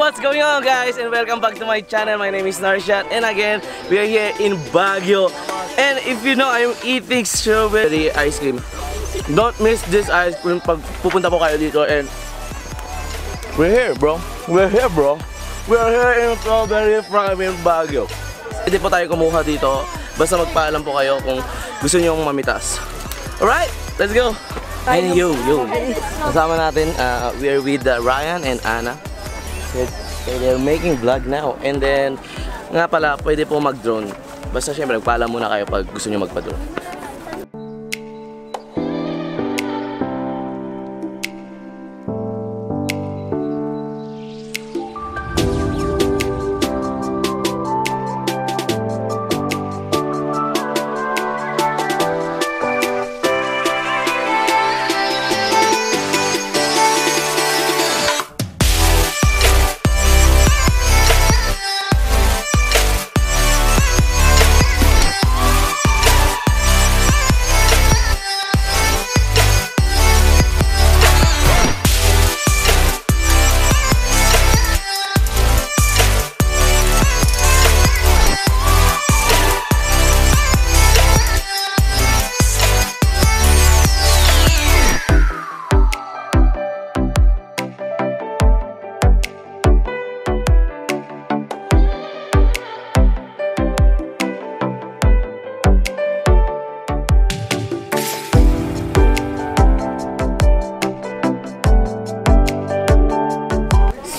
What's going on, guys, and welcome back to my channel. My name is Narshat, and again we are here in Baguio. And if you know, I'm eating strawberry ice cream. Don't miss this ice cream pag pupunta po kayo dito. And we're here, bro. We're here in Strawberry Farm in Baguio. Hindi po tayo kumuha dito. Basta magpaalam po kayo kung gusto nyo mamitas. Alright, let's go. And yo. Kasama natin, we are with Ryan and Anna. So they're making vlog now. And then, nga pala, pwede po mag-drone. Basta syempre, magpaalam muna kayo pag gusto nyo magpa-drone.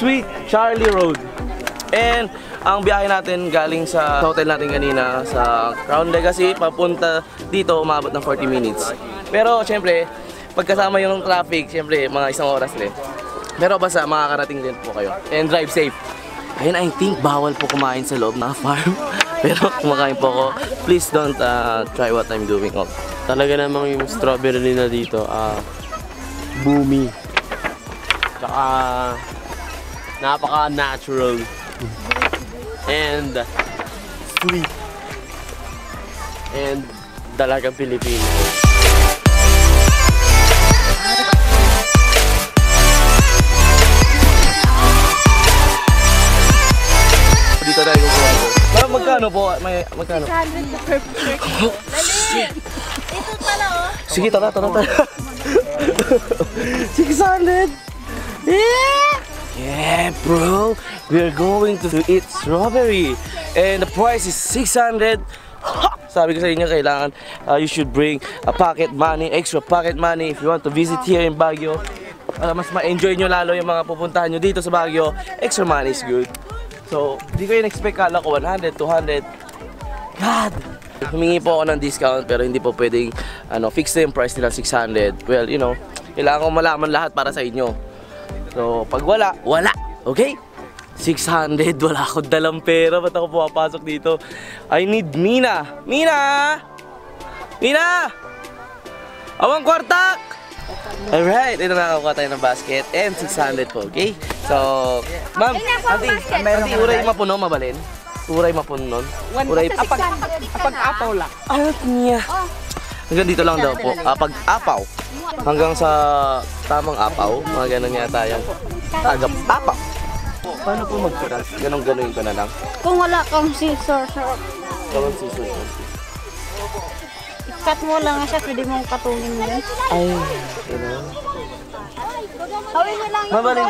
Sweet Charlie Road. And ang biyahe natin galing sa hotel natin kanina sa Crown Legacy papunta dito umabot ng 40 minutes. Pero syempre, pagkasama yung traffic, syempre mga isang oras din. Pero basta makakarating din po kayo. And drive safe. Ayun, I think bawal po kumain sa loob ng farm. Pero kumakain po ako. Please don't try what I'm doing. Talaga namang yung strawberry nila dito, boomy. Tsaka napaka-natural and sweet and dalagang Pilipino. Dito tayo po. Magkano po? Magkano? 600 per shirt. Dali! Ito pala, oh. Sige, tara. 600! Yeah, bro! We're going to eat strawberry. And the price is 600. Sabi ko sa inyo, kailangan you should bring a pocket money, extra pocket money if you want to visit here in Baguio. Mas ma-enjoy nyo lalo yung mga pupuntahan nyo dito sa Baguio. Extra money is good. So, di ko in-expect, kala ko 100, 200. God! Humingi po ako ng discount pero hindi po pwedeng fix na yung price nila 600. Well, you know, kailangan ko malaman lahat para sa inyo. So, pag wala. Okay? 600, wala akong dalang pera. Ba't ako pumapasok dito? I need Mina! Awang kwartak! Alright, ito na, nakuha tayo ng basket. And 600 po, okay? So, ma'am, ati, uray mapuno, mabalin? Uray mapuno nun? Uray, Pag-apaw lang. ayot niya. Hanggang dito lang daw po. Pag-apaw. Hanggang sa tamang apaw. Mga ganun yata yung tagap-apaw. Paano po mag-trans? Ganon-ganon ko na lang. Kung wala kang scissor, Gawang scissor. cut mo lang siya, pwede mong katungin mo yun. Ay, Hawin mo lang yung mabaling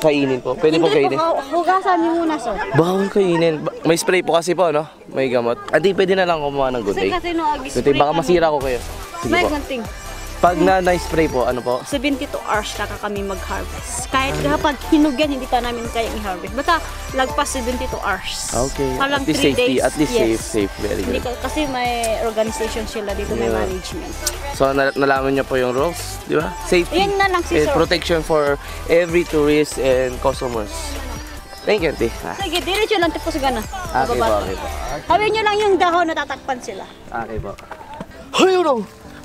kainin po. Pwede po kainin. Hugasan niyo muna, sir. Bawal kainin. May spray po kasi po, no? May gamot. Adi, pwede na lang kumuha ng gunting. Kasi no, Gunting, baka masira ko kayo. Sige may po. gunting. Pag na-spray po, ano po? 72 hours na kami mag-harvest. Kahit kapag hinugyan, hindi ka namin kayang i-harvest. Basta lagpas 72 hours. Okay. Parang At least 3 safety. days. At least safe. Very Hindi good. kasi may organization sila dito, may Yeah. management. So, nalaman niyo po yung rules, di ba? Safety. Yan na lang, And sir. protection for every tourist and customers. Thank you, Auntie. Sige, diretso lang tipo sa gana. Okay po, okay po. Hawin nyo lang yung dahon, natatakpan sila. Okay po.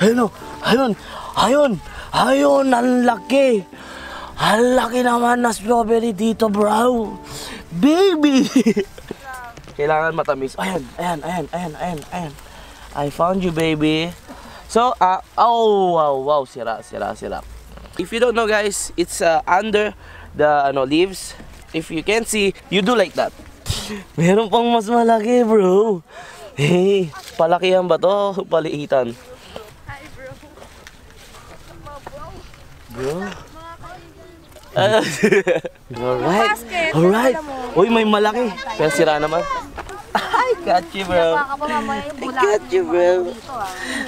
Ayun, ang laki. Ang laki naman na strawberry dito, bro. Baby! Kailangan matamis. Ayan. I found you, baby. So, wow, sira. If you don't know, guys, it's under the leaves. If you can see, you do like that. Meron pang mas malaki, bro. Hey, palakihan ba to? Paliitan. Hi, bro. Bro. Alright. Alright. Uy, may malaki. Pero sira naman. I got you, bro. I got you, bro.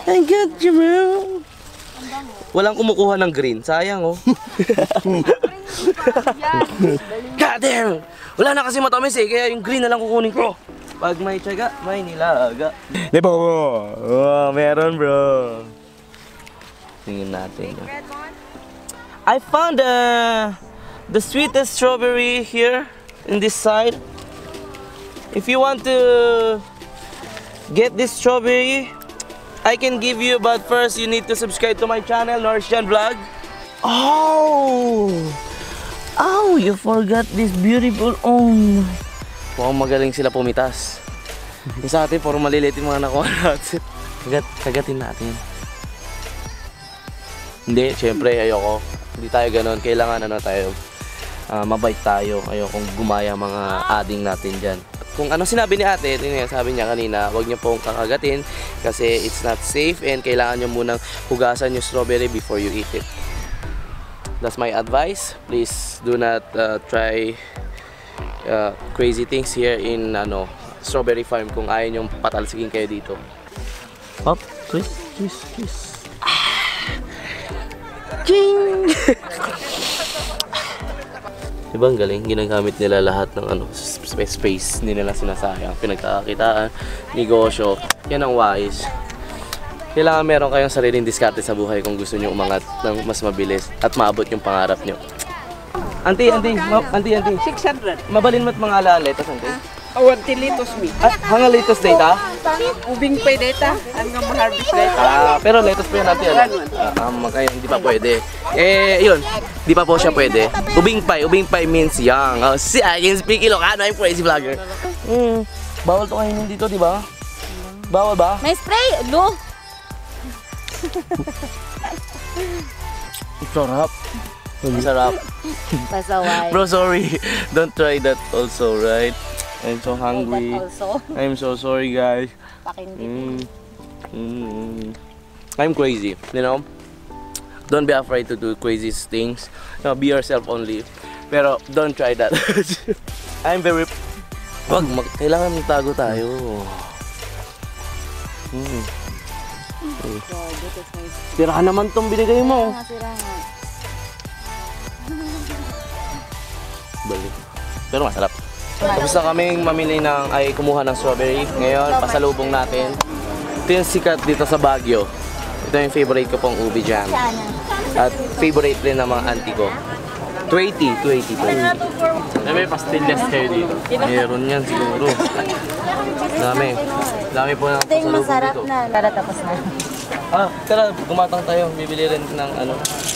I got you, bro. Walang kumukuha ng green. Sayang, oh. God damn! Wala na kasi matamis eh. Kaya yung green na lang kukunin ko. Pag may tiyaga, may nilaga. Diba, bro? Oh, meron, bro. Tingin natin. I found the sweetest strawberry here in this side. If you want to get this strawberry, I can give you, but first you need to subscribe to my channel, Norshan Vlog. Oh! Oh, you forgot this beautiful. Oh my. Mukhang magaling sila pumitas. Yung sa atin, puro maliliit yung mga nakuha natin. Kagatin natin. Hindi, syempre ayoko. Hindi tayo ganun. Kailangan tayo, mabait tayo. Ayokong gumaya mga ading natin dyan. Kung ano sinabi ni ate, sabi niya kanina, huwag niyo pong kakagatin kasi it's not safe and kailangan niyo munang hugasan yung strawberry before you eat it. That's my advice. Please do not try crazy things here in strawberry farm kung ayaw niyong patalsikin kayo dito. Hop, twist. Ching! Diba ang galing? Ginagamit nila lahat ng space. Hindi nila sinasayang. Pinagkakakitaan, negosyo. Yan ang wise. Kailangan meron kayong sariling diskarte sa buhay kung gusto nyo umangat ng mas mabilis at maabot yung pangarap nyo. Auntie. 600. Mabalin mo't mga alaletas, auntie. Awanti litos mi. Hanga litos data? Ubing pa data. Ang nga harvest data. Pero lettuce po yun natin. Kaya hindi pa pwede. Yun. Di pa po siya pwede. Ubing pie means young. I can speak Ilocano. I'm crazy vlogger. Bawal to kainin dito, di ba? Bawal ba? May spray! Lo! Sarap. Sarap. Pasaway. Bro, sorry. Don't try that also, right? I'm so hungry. I'm so sorry, guys. I'm crazy, you know? Don't be afraid to do crazy things. No, be yourself only. Pero don't try that. I'm very... kailangan magtago tayo. Tira naman tong binigay mo. Balik. Pero masarap. Tapos na kaming kumuha ng strawberry. Ngayon, pasalubong natin. Ito yung sikat dito sa Baguio. Ito yung favorite ko pong ubi jam. At favorite din ng mga auntie ko. 280. May pastillas kayo dito. Meron yan siguro. Dami po ng pasalubong Masarap dito. na. Para tapos na. Tara, gumatang tayo. Bibili rin ng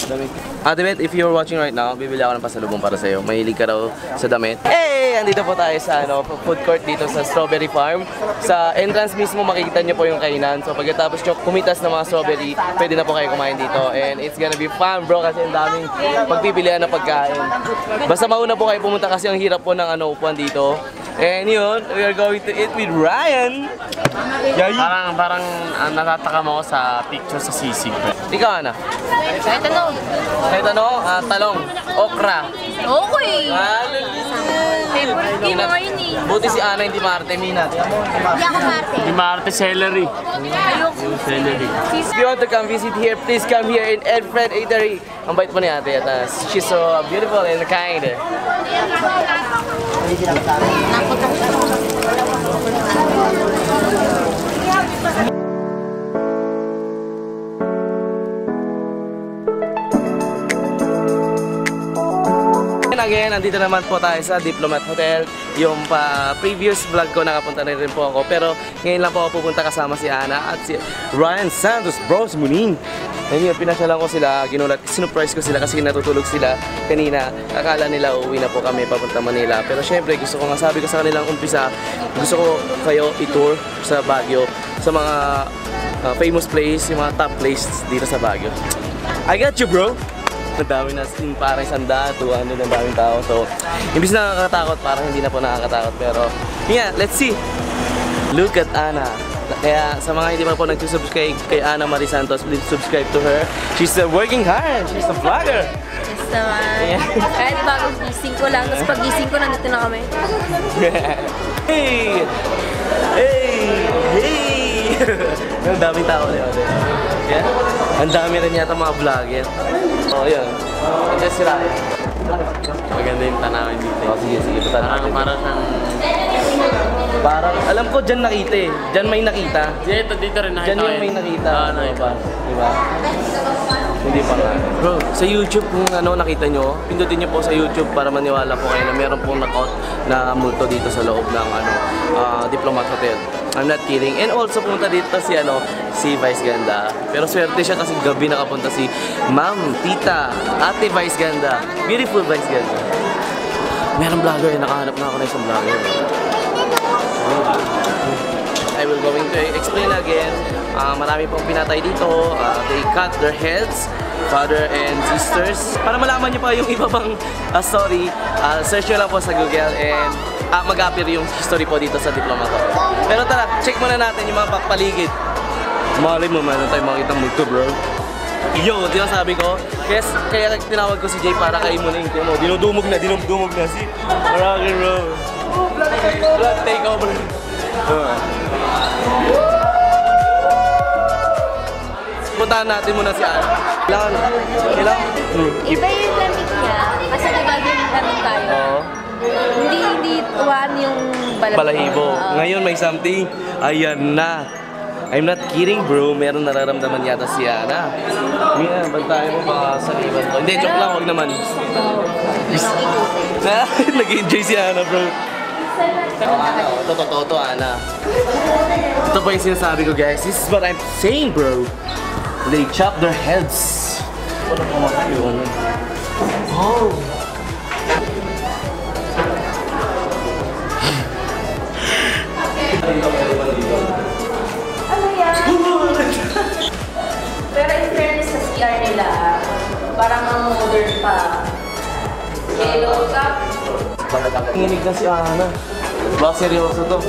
damit. Ate, if you're watching right now, bibili ako ng pasalubong para sa'yo. Mahilig ka raw sa damit. Hey! Andito po tayo sa food court dito sa Strawberry Farm. Sa entrance mismo, makikita nyo po yung kainan. So pagkatapos nyo kumitas ng mga strawberry, pwede na po kayo kumain dito. And it's gonna be fun, bro, kasi ang daming pagpipilian na pagkain. Basta mauna po kayo pumunta kasi ang hirap po ng upuan dito. And yun, we are going to eat with Ryan. Parang natatakam ako sa picture sa sisig. Ikaw, Ana? Kahit ano? Kahit talong, okra. Okay! Favorite game mo ngayon eh. Buti si Ana hindi maarte, Mina. Hindi ako marte. Di maarte celery. Ayoko. Celery. If you want to come visit here, please come here in Edfred Eatery. Ang bait po ni ate at she's so beautiful and kind. Again, nandito naman po tayo sa Diplomat Hotel. Yung previous vlog ko, nakapunta na rin po ako. Pero ngayon lang po ako pupunta kasama si Ana at si Ryan Santos Bros Muning. Ngayon, pinasyalan ko sila, ginulat, sinurprise ko sila kasi natutulog sila kanina. Akala nila uuwi na po kami papunta Manila. Pero syempre, gusto ko nga, sabi ko sa kanilang umpisa, gusto ko kayo i-tour sa Baguio, sa mga famous place, yung mga top place dito sa Baguio. I got you, bro! Madami na skin, parang 100, 200, ang daming tao. So, imbis na nakakatakot, parang hindi na po nakakatakot. Pero, yeah, let's see. Look at Ana. Kaya sa mga hindi pa po nagsusubscribe kay Ana Marie Santos, please subscribe to her. She's working hard. She's a vlogger. Yes naman. Kahit bagong gising ko lang, tapos pag gising ko, nandito na kami. Hey! Hey! Hey! Ang daming tao na yun. Yeah? Ang dami rin yata mga vlogger. Oh, yun. Ito sila. Maganda yung tanawin dito. Oh, sige, sige. Parang siyang... Parang, alam ko dyan nakita eh. Dyan may nakita. Dito rin nakita. Dyan yung may nakita. Oo, nakita. Diba? Hindi pa nga. Bro, sa YouTube kung ano nakita nyo, pindutin nyo po sa YouTube para maniwala po kayo na meron pong knockout na multo dito sa loob ng Diplomat Hotel. I'm not kidding. And also pumunta dito si Vice Ganda. Pero swerte siya kasi gabi nakapunta si Ma'am, Tita, Ate Vice Ganda. Beautiful Vice Ganda. Merong vlogger, nakahanap na ako na isang vlogger. I will going to explain again. Marami pong pinatay dito. They cut their heads, father and sisters. Para malaman nyo pa yung iba pang story, search nyo lang po sa Google and mag-appear yung history po dito sa Diplomat Hotel. Pero tara, check muna natin yung mga paligid. Malay mo, meron tayong makita multo, bro. Yo, di ba sabi ko? Yes, kaya tinawag ko si Jay para kain mo na yung mo. Dinudumog na si Rocky, bro. Vlog takeover. Puntahan natin muna si Ana. Kailangan? Iba yung damit niya, kasi diba ganun tayo? Oo. Hindi tuwan yung Balahibo. Ngayon may something. Ayan na. I'm not kidding, bro. Meron nararamdaman yata si Ana. Yeah, bantayan mo baka sa iban to. Hindi, joke lang. Huwag naman. Nag-enjoy si Ana, bro. Totoo, Ana. Ito po yung sinasabi ko, guys. This is what I'm saying, bro. They chop their heads. Ano pumatay yun? Oh! Ano yan? Pero in fairness sa CR nila, parang ang modern pa. Hello, Kap. Nanginig na si Ana. Baka seryoso to.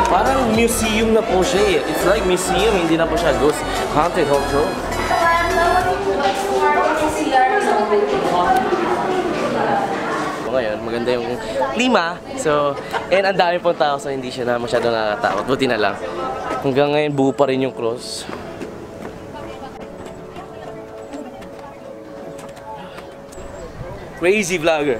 Parang museum na po siya eh. It's like museum, hindi na po siya ghost haunted hotel. Ngayon, maganda yung klima. So, and ang dami pong tao so hindi siya na masyadong nakakatakot. Buti na lang. Hanggang ngayon, buo pa rin yung cross. Crazy vlogger.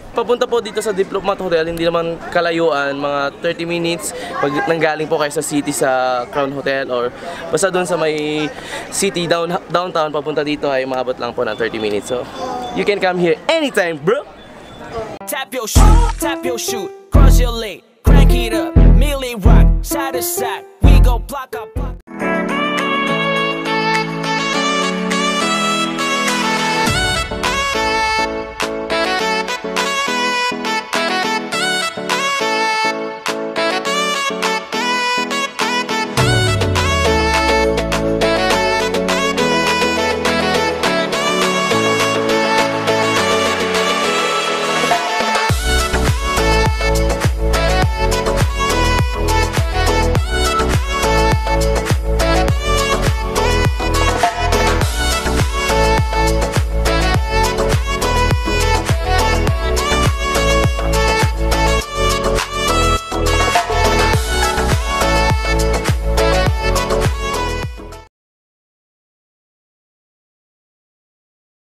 Papunta po dito sa Diplomat Hotel, hindi naman kalayuan, mga 30 minutes pag nanggaling po kayo sa city sa Crown Hotel or basta doon sa may city downtown papunta dito ay maabot lang po ng 30 minutes. So, you can come here anytime, bro. Tap your shoot, cross your leg, crank it up, melee rock, side to side, we go block up.